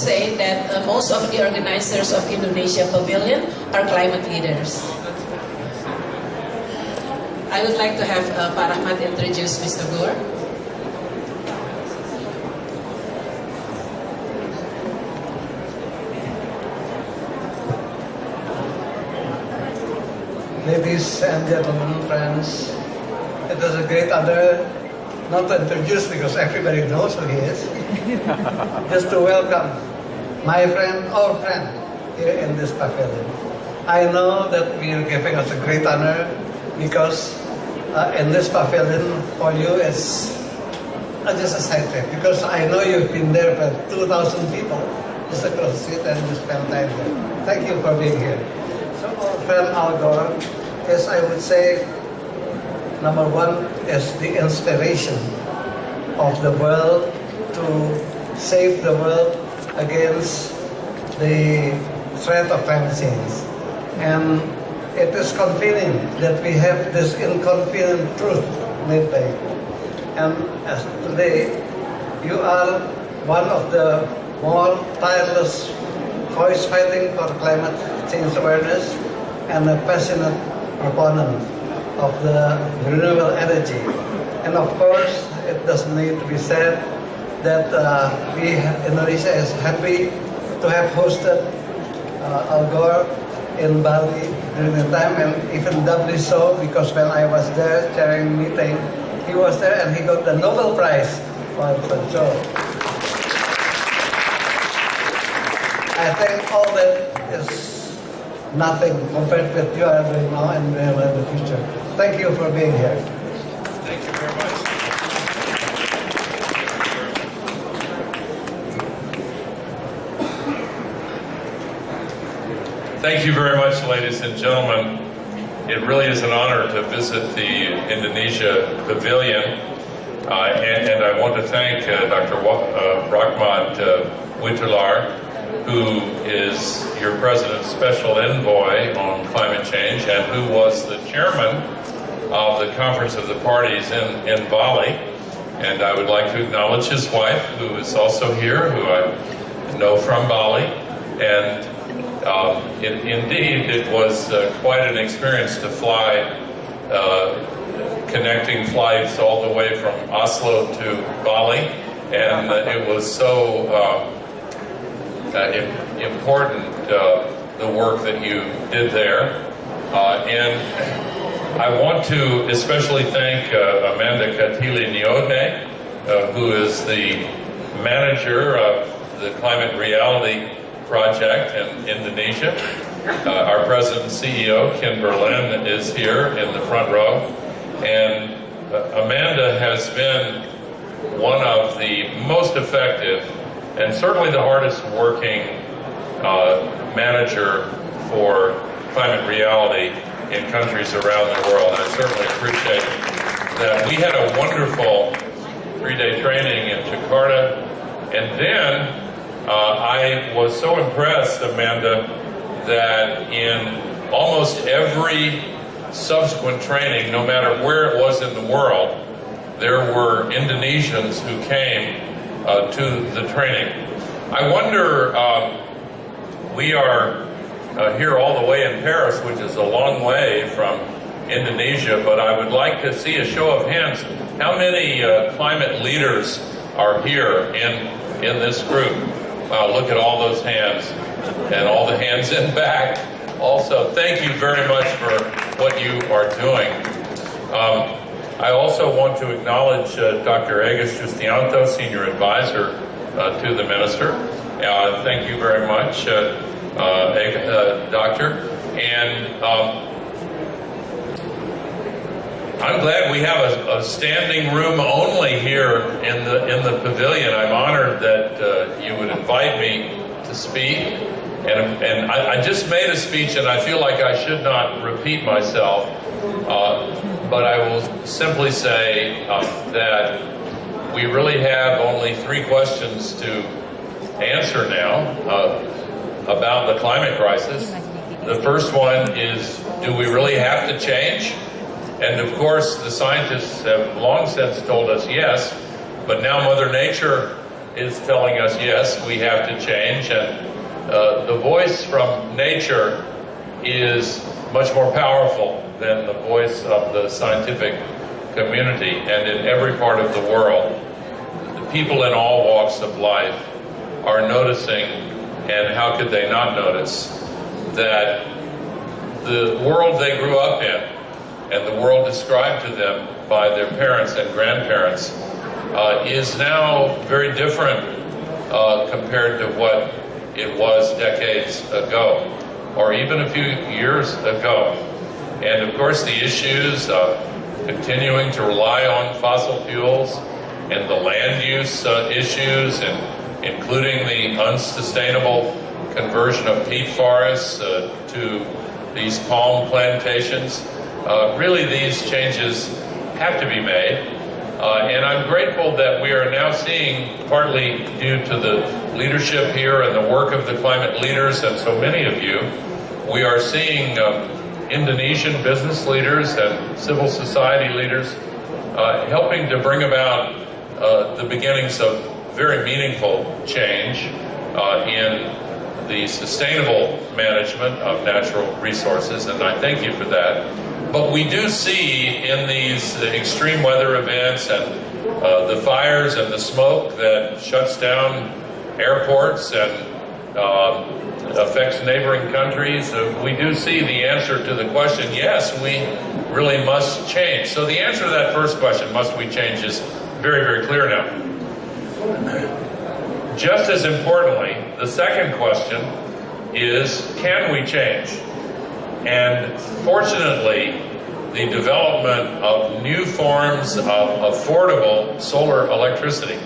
say that most of the organizers of Indonesia Pavilion are climate leaders. I would like to have Pak Rahmat introduce Mr. Gore. Ladies and gentlemen, friends, it is a great honor not to introduce because everybody knows who he is, just to welcome my friend, our friend, here in this pavilion. I know that we are giving us a great honor because in this pavilion for you is just a side trip, because I know you've been there for 2,000 people just across the street and you spend time there. Thank you for being here. So our friend Al Gore is, I would say, number one is the inspiration of the world to save the world against the threat of climate change. And it is convenient that we have this inconvenient truth made by you. And as today, you are one of the more tireless voice fighting for climate change awareness and a passionate proponent of the renewable energy. And of course, it doesn't need to be said that Indonesia is happy to have hosted Al Gore in Bali during the time, and even doubly so because when I was there chairing the meeting, he was there and he got the Nobel Prize for Joe. I think all that is nothing compared with what you are doing now and will in the future. Thank you for being here. Thank you very much. Thank you very much, ladies and gentlemen. It really is an honor to visit the Indonesia Pavilion. And I want to thank Dr. Rahmat Witolar, who is your President's Special Envoy on Climate Change and who was the chairman of the Conference of the Parties in Bali. And I would like to acknowledge his wife, who is also here, who I know from Bali. And indeed, it was quite an experience to fly, connecting flights all the way from Oslo to Bali. And it was so important, the work that you did there. And I want to especially thank Amanda Katili-Niode, who is the manager of the Climate Reality Project in Indonesia. Our president and CEO, Ken Berlin, is here in the front row. And Amanda has been one of the most effective and certainly the hardest working manager for climate reality in countries around the world. I certainly appreciate that. We had a wonderful 3-day training in Jakarta, and then I was so impressed, Amanda, that in almost every subsequent training, no matter where it was in the world, there were Indonesians who came to the training. I wonder, we are here all the way in Paris, which is a long way from Indonesia, but I would like to see a show of hands. How many climate leaders are here in this group? Wow, look at all those hands, and all the hands in back. Also, thank you very much for what you are doing. I also want to acknowledge Dr. Agus Justianto, Senior Advisor to the Minister. Thank you very much, Doctor. And I'm glad we have a standing room only here in the pavilion. I'm honored that you would invite me to speak. And I just made a speech, and I feel like I should not repeat myself. But I will simply say that we really have only 3 questions to answer now about the climate crisis. The first one is, do we really have to change? And of course, the scientists have long since told us yes, but now Mother Nature is telling us, yes, we have to change, and the voice from nature is much more powerful than the voice of the scientific community. And in every part of the world, the people in all walks of life are noticing, and how could they not notice, that the world they grew up in and the world described to them by their parents and grandparents is now very different compared to what it was decades ago, or even a few years ago. And of course the issues of continuing to rely on fossil fuels and the land use issues, and including the unsustainable conversion of peat forests to these palm plantations, really these changes have to be made. And I'm grateful that we are now seeing, partly due to the leadership here and the work of the climate leaders and so many of you, we are seeing Indonesian business leaders and civil society leaders helping to bring about the beginnings of very meaningful change in the sustainable management of natural resources, and I thank you for that. But we do see in these extreme weather events and the fires and the smoke that shuts down airports and affects neighboring countries, we do see the answer to the question, yes, we really must change. So the answer to that first question, must we change, is very, very clear now. Just as importantly, the second question is, can we change? And fortunately, the development of new forms of affordable solar electricity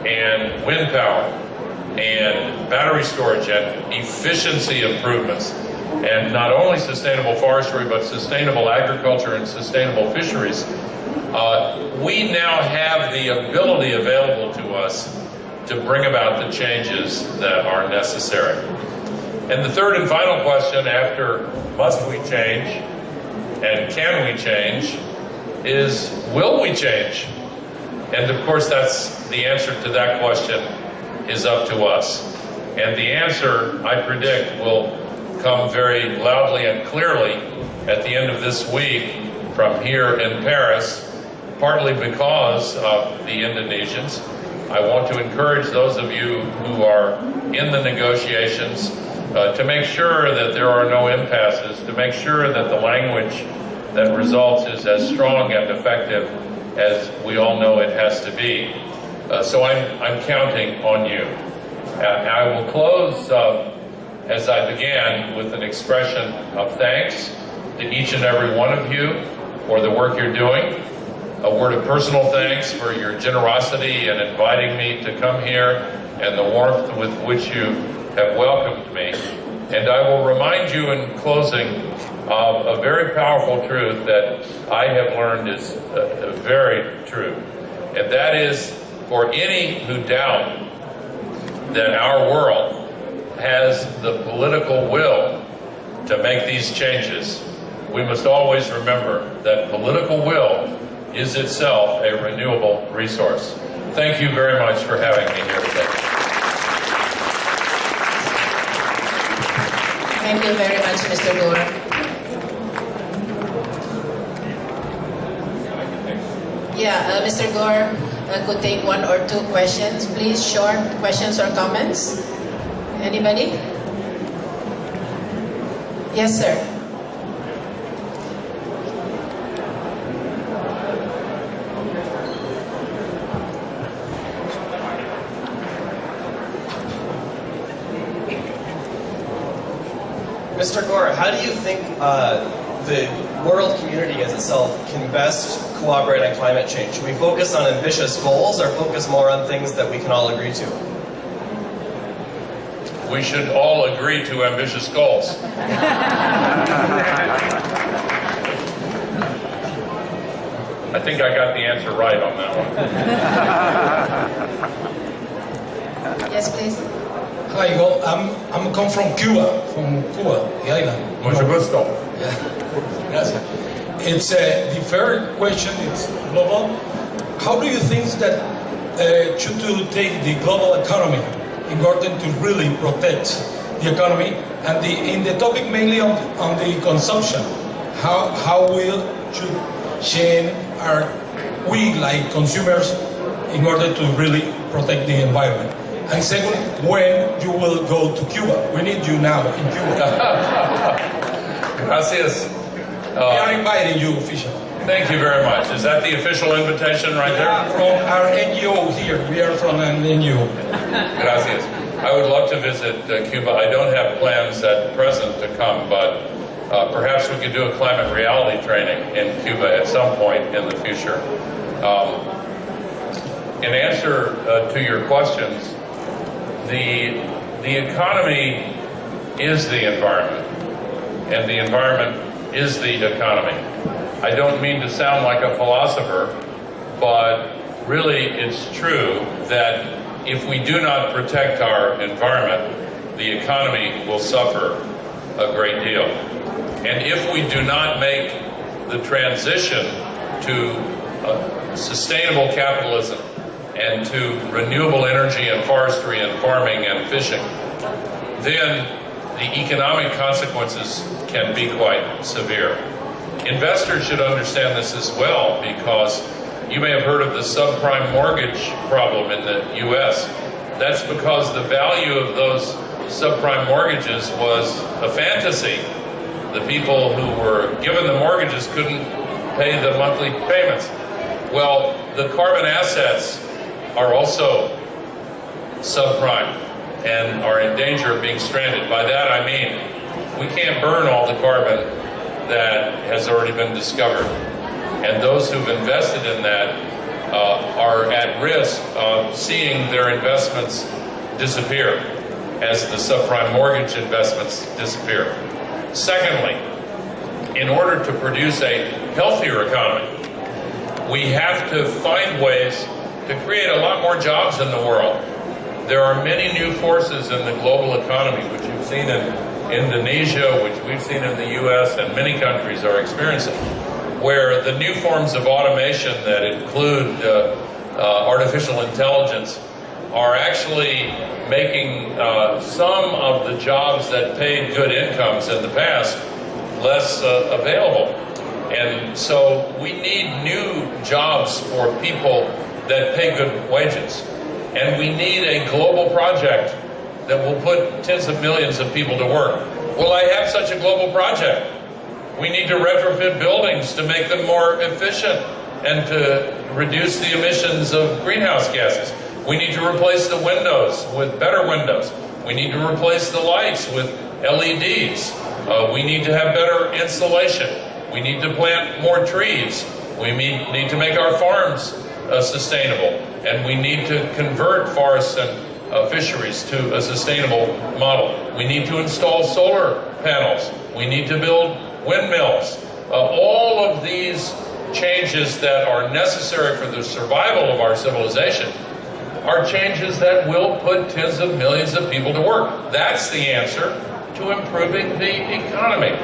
and wind power and battery storage and efficiency improvements, and not only sustainable forestry, but sustainable agriculture and sustainable fisheries, we now have the ability available to us to bring about the changes that are necessary. And the third and final question after must we change and can we change is, will we change? And of course that's the answer to that question is up to us. And the answer, I predict, will come very loudly and clearly at the end of this week from here in Paris, partly because of the Indonesians. I want to encourage those of you who are in the negotiations to make sure that there are no impasses, to make sure that the language that results is as strong and effective as we all know it has to be. So I'm counting on you. I will close as I began with an expression of thanks to each and every one of you for the work you're doing. A word of personal thanks for your generosity in inviting me to come here and the warmth with which you have welcomed me. And I will remind you in closing of a very powerful truth that I have learned is very true. And that is, for any who doubt that our world has the political will to make these changes, we must always remember that political will is itself a renewable resource. Thank you very much for having me here today. Thank you very much, Mr. Gore. Yeah, Mr. Gore could take one or two questions. Please, short questions or comments. Anybody? Yes, sir. Mr. Gore, how do you think the world community as itself can best cooperate on climate change? Should we focus on ambitious goals or focus more on things that we can all agree to? We should all agree to ambitious goals. I think I got the answer right on that one. Yes, please. Hi, well, I'm come from Cuba, the island. Mucho gusto. Yeah, gracias. It's the fair question. It's global. How do you think that should to take the global economy in order to really protect the economy, and in the topic mainly on the consumption, how will should change are we like consumers in order to really protect the environment? And second, when you will go to Cuba? We need you now in Cuba. Gracias. We are inviting you officially. Thank you very much. Is that the official invitation right there? From our NGO here. We are from an NGO. Gracias. I would love to visit Cuba. I don't have plans at present to come, but perhaps we could do a climate reality training in Cuba at some point in the future. In answer to your questions, the economy is the environment, and the environment is the economy. I don't mean to sound like a philosopher, but really it's true that if we do not protect our environment, the economy will suffer a great deal. And if we do not make the transition to sustainable capitalism and to renewable energy and forestry and farming and fishing, then the economic consequences can be quite severe. Investors should understand this as well, because you may have heard of the subprime mortgage problem in the U.S. That's because the value of those subprime mortgages was a fantasy. The people who were given the mortgages couldn't pay the monthly payments. Well, the carbon assets are also subprime and are in danger of being stranded. By that I mean, we can't burn all the carbon that has already been discovered. And those who've invested in that are at risk of seeing their investments disappear as the subprime mortgage investments disappear. Secondly, in order to produce a healthier economy, we have to find ways to create a lot more jobs in the world. There are many new forces in the global economy, which you've seen in Indonesia, which we've seen in the U.S., and many countries are experiencing, where the new forms of automation that include artificial intelligence are actually making some of the jobs that paid good incomes in the past less available. And so we need new jobs for people that pay good wages. And we need a global project that will put tens of millions of people to work. Well, I have such a global project. We need to retrofit buildings to make them more efficient and to reduce the emissions of greenhouse gases. We need to replace the windows with better windows. We need to replace the lights with LEDs. We need to have better insulation. We need to plant more trees. We need to make our farms sustainable. And we need to convert forests and fisheries to a sustainable model. We need to install solar panels. We need to build windmills. All of these changes that are necessary for the survival of our civilization are changes that will put tens of millions of people to work. That's the answer to improving the economy.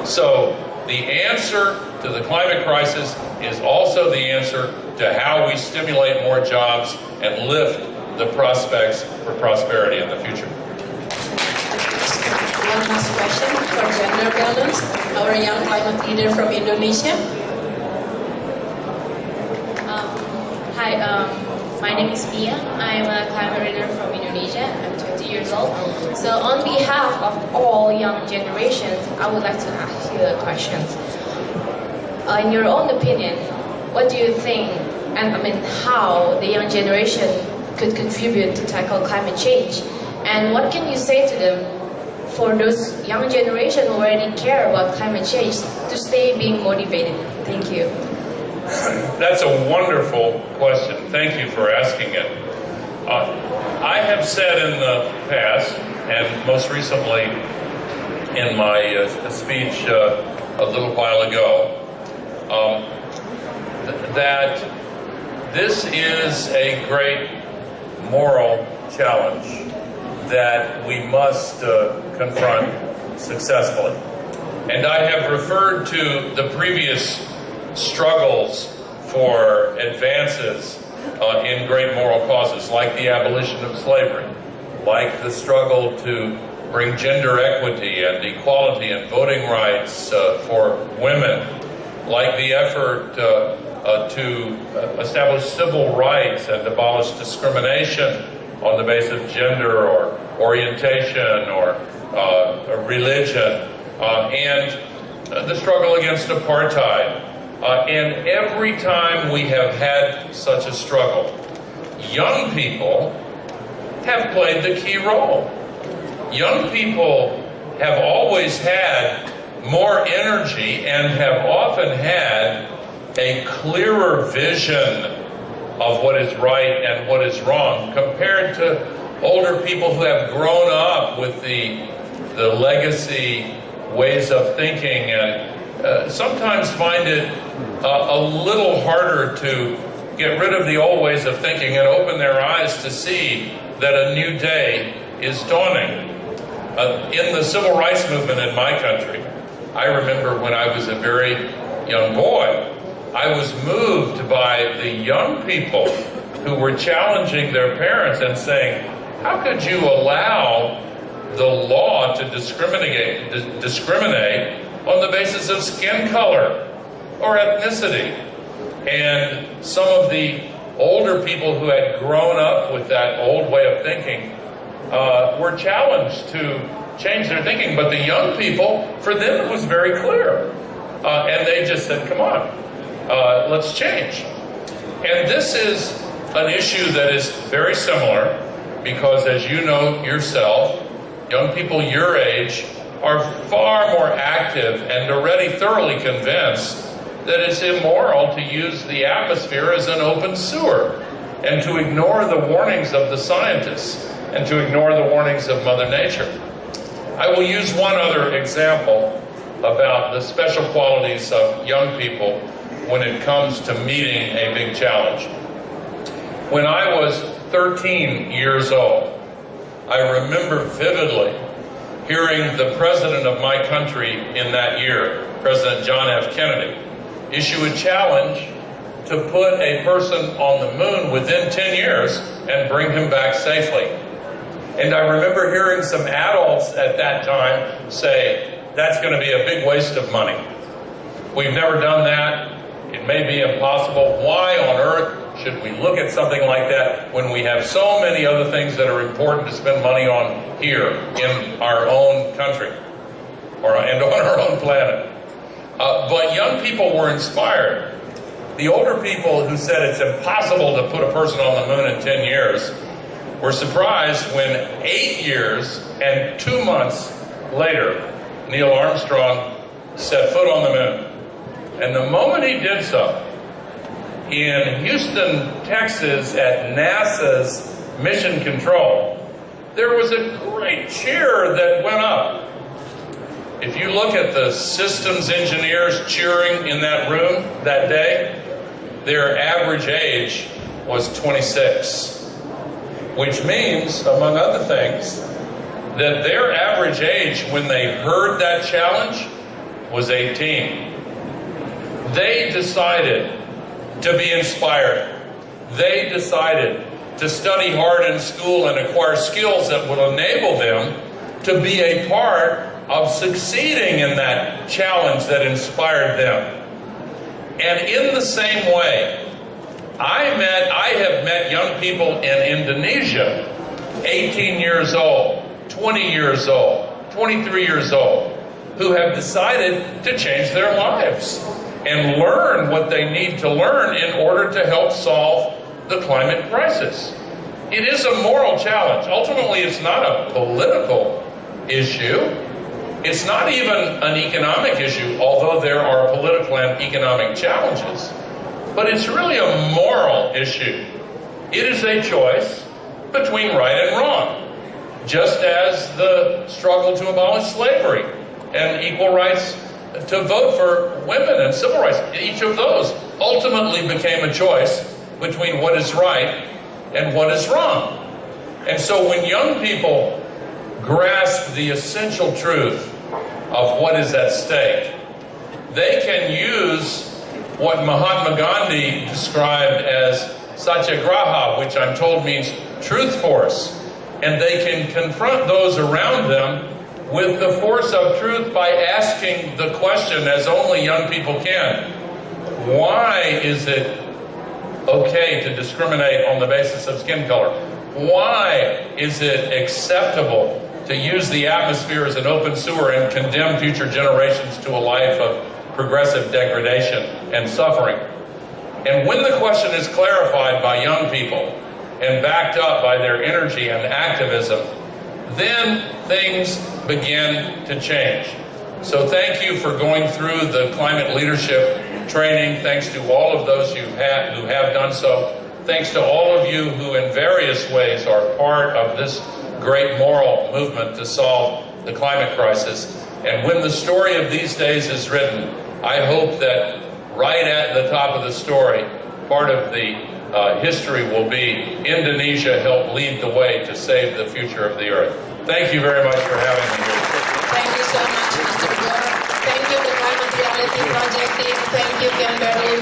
So the answer to the climate crisis is also the answer to how we stimulate more jobs and lift the prospects for prosperity in the future. One last question for gender balance. Our young climate leader from Indonesia. Hi, my name is Mia. I'm a climate leader from Indonesia. I'm 20 years old. So on behalf of all young generations, I would like to ask you a question. In your own opinion, what do you think, and how the young generation could contribute to tackle climate change? And what can you say to them for those young generation who already care about climate change to stay being motivated? Thank you. That's a wonderful question. Thank you for asking it. I have said in the past, and most recently in my speech a little while ago, that this is a great moral challenge that we must confront successfully. And I have referred to the previous struggles for advances in great moral causes, like the abolition of slavery, like the struggle to bring gender equity and equality and voting rights for women, like the effort to establish civil rights and abolish discrimination on the basis of gender or orientation or religion, and the struggle against apartheid. And every time we have had such a struggle, young people have played the key role. Young people have always had more energy and have often had a clearer vision of what is right and what is wrong compared to older people who have grown up with the legacy ways of thinking and sometimes find it a little harder to get rid of the old ways of thinking and open their eyes to see that a new day is dawning. In the civil rights movement in my country, I remember when I was a very young boy, I was moved by the young people who were challenging their parents and saying, how could you allow the law to discriminate on the basis of skin color or ethnicity? And some of the older people who had grown up with that old way of thinking were challenged to change their thinking. But the young people, for them it was very clear. And they just said, come on, let's change. And this is an issue that is very similar because, as you know yourself, young people your age are far more active and already thoroughly convinced that it's immoral to use the atmosphere as an open sewer and to ignore the warnings of the scientists and to ignore the warnings of Mother Nature. I will use one other example about the special qualities of young people when it comes to meeting a big challenge. When I was 13 years old, I remember vividly hearing the president of my country in that year, President John F. Kennedy, issue a challenge to put a person on the moon within 10 years and bring him back safely. And I remember hearing some adults at that time say, that's going to be a big waste of money. We've never done that. It may be impossible. Why on earth should we look at something like that when we have so many other things that are important to spend money on here in our own country and on our own planet? But young people were inspired. The older people who said it's impossible to put a person on the moon in 10 years were surprised when 8 years and 2 months later, Neil Armstrong set foot on the moon. And the moment he did so, in Houston, Texas, at NASA's Mission Control, there was a great cheer that went up. If you look at the systems engineers cheering in that room that day, their average age was 26, which means, among other things, that their average age when they heard that challenge was 18. They decided to be inspired. They decided to study hard in school and acquire skills that would enable them to be a part of succeeding in that challenge that inspired them. And in the same way, I have met young people in Indonesia, 18 years old, 20 years old, 23 years old, who have decided to change their lives and learn what they need to learn in order to help solve the climate crisis. It is a moral challenge. Ultimately, it's not a political issue. It's not even an economic issue, although there are political and economic challenges. But it's really a moral issue. It is a choice between right and wrong, just as the struggle to abolish slavery and equal rights to vote for women and civil rights. Each of those ultimately became a choice between what is right and what is wrong. And so when young people grasp the essential truth of what is at stake, they can use what Mahatma Gandhi described as satyagraha, which I'm told means truth force. And they can confront those around them with the force of truth by asking the question, as only young people can: why is it okay to discriminate on the basis of skin color? Why is it acceptable to use the atmosphere as an open sewer and condemn future generations to a life of progressive degradation and suffering? And when the question is clarified by young people and backed up by their energy and activism, then things begin to change. So thank you for going through the climate leadership training. Thanks to all of those who have done so. Thanks to all of you who in various ways are part of this great moral movement to solve the climate crisis. And when the story of these days is written, I hope that right at the top of the story, part of the history will be Indonesia helped lead the way to save the future of the earth. Thank you very much for having me here. Thank you so much, Mr. Gore. Thank you, the Climate Reality Project team. Thank you, Kimberly.